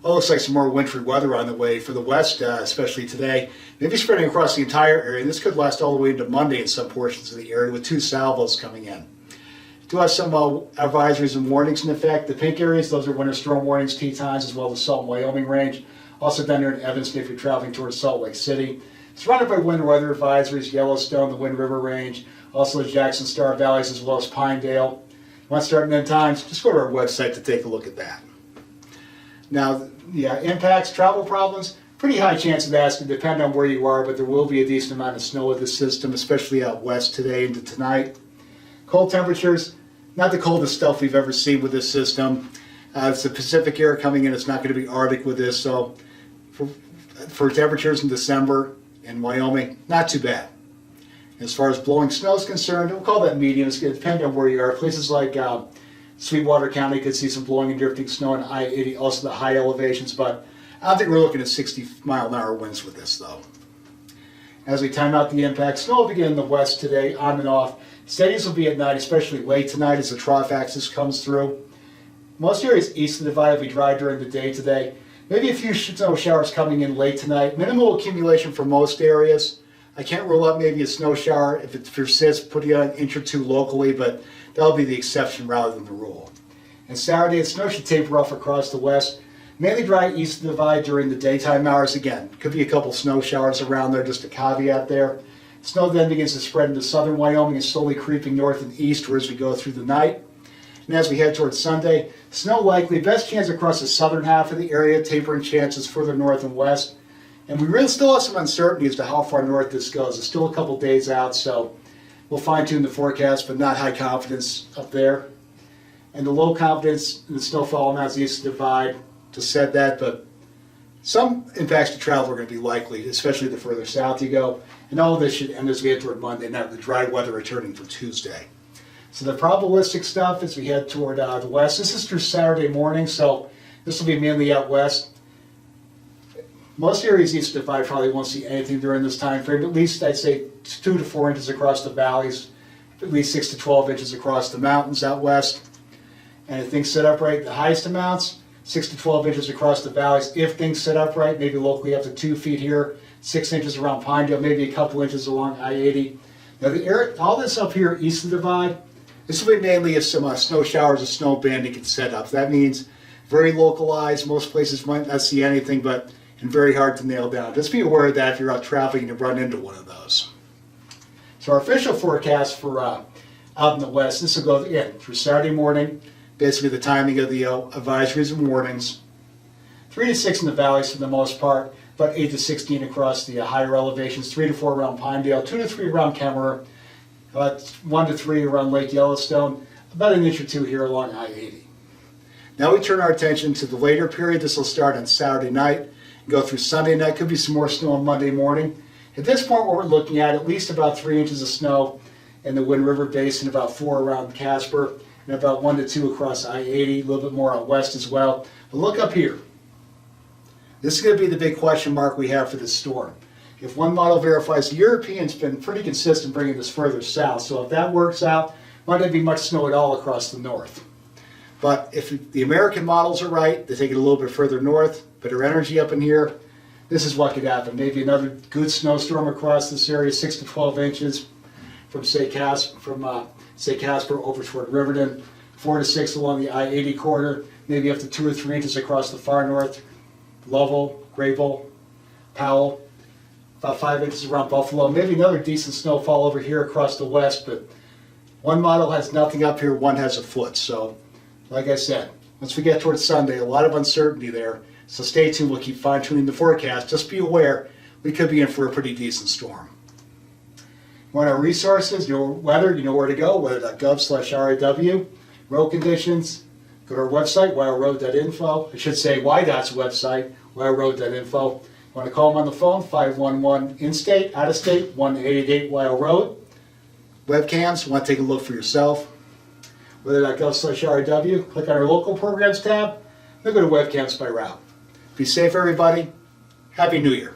Well, looks like some more wintry weather on the way for the west, especially today. Maybe spreading across the entire area. And this could last all the way into Monday in some portions of the area with 2 salvos coming in. We do have some advisories and warnings in effect. The pink areas, those are winter storm warnings, Tetons, as well as the Salt and Wyoming range. Also down here in Evanston if you're traveling towards Salt Lake City. Surrounded by winter weather advisories, Yellowstone, the Wind River range, also the Jackson Star Valleys, as well as Pinedale. You want to start end times? Just go to our website to take a look at that. Now, yeah, impacts, travel problems, pretty high chance of that's going to depend on where you are, but there will be a decent amount of snow with this system, especially out west today into tonight. Cold temperatures, not the coldest stuff we've ever seen with this system. It's the Pacific air coming in. It's not going to be Arctic with this, so for temperatures in December in Wyoming, not too bad. As far as blowing snow is concerned, we'll call that medium. It's going to depend on where you are. Places like Sweetwater County could see some blowing and drifting snow in I-80, also the high elevations, but I don't think we're looking at 60-mile-an-hour winds with this, though. As we time out the impact, snow will begin in the west today, on and off. Steadies will be at night, especially late tonight as the trough axis comes through. Most areas east of the divide will be dry during the day today. Maybe a few snow showers coming in late tonight. Minimal accumulation for most areas. I can't rule out maybe a snow shower if it persists, putting on an inch or two locally, but that'll be the exception rather than the rule. And Saturday, the snow should taper off across the west. Mainly dry east of the divide during the daytime hours again. Could be a couple snow showers around there, just a caveat there. Snow then begins to spread into southern Wyoming and slowly creeping north and eastward as we go through the night. And as we head towards Sunday, snow likely, best chance across the southern half of the area, tapering chances further north and west. And we really still have some uncertainty as to how far north this goes. It's still a couple days out, so we'll fine-tune the forecast, but not high confidence up there. And the low confidence in the snowfall amounts east of the divide, just said that, but some impacts to travel are going to be likely, especially the further south you go. And all of this should end as we head toward Monday night, with the dry weather returning for Tuesday. So the probabilistic stuff as we head toward the west, this is through Saturday morning, so this will be mainly out west. Most areas east of the divide probably won't see anything during this time frame, at least I'd say 2 to 4 inches across the valleys, at least 6 to 12 inches across the mountains out west. And if things set up right, the highest amounts, 6 to 12 inches across the valleys. If things set up right, maybe locally up to 2 feet here, 6 inches around Pinedale, maybe a couple inches along I-80. Now the area, all this up here east of the divide, this will be mainly if some snow showers or snow banding get set up. That means very localized. Most places might not see anything, but and very hard to nail down. Just be aware of that if you're out traveling and run into one of those. So our official forecast for out in the west, this will go again through Saturday morning, basically the timing of the advisories and warnings. 3 to 6 in the valleys for the most part, about 8 to 16 across the higher elevations, 3 to 4 around Pinedale, 2 to 3 around Kemmerer, about 1 to 3 around Lake Yellowstone, about an inch or 2 here along I-80. Now we turn our attention to the later period. This will start on Saturday night, go through Sunday night. Could be some more snow on Monday morning. At this point, what we're looking at least about 3 inches of snow in the Wind River Basin, about 4 around Casper, and about 1 to 2 across I-80, a little bit more out west as well. But look up here. This is going to be the big question mark we have for this storm. If one model verifies, the European's been pretty consistent bringing this further south, so if that works out, might not be much snow at all across the north. But if the American models are right, they take it a little bit further north, better energy up in here, this is what could happen. Maybe another good snowstorm across this area, 6 to 12 inches from say Casper over toward Riverton, 4 to 6 along the I-80 corridor, maybe up to 2 or 3 inches across the far north, Lovell, Graybull, Powell, about 5 inches around Buffalo, maybe another decent snowfall over here across the west, but one model has nothing up here, one has a foot. So, like I said, once we get towards Sunday, a lot of uncertainty there. So stay tuned, we'll keep fine-tuning the forecast. Just be aware, we could be in for a pretty decent storm. You want our resources, your weather, you know where to go, weather.gov/RAW. Road conditions, go to our website, wyoming.info. I should say YDOT's website, wyoming.info. You want to call them on the phone, 511 in-state, out-of-state, 1-888 Wyoming Road. Webcams, you want to take a look for yourself. Weather.gov/RAW, click on our local programs tab, then go to webcams by route. Be safe, everybody. Happy New Year.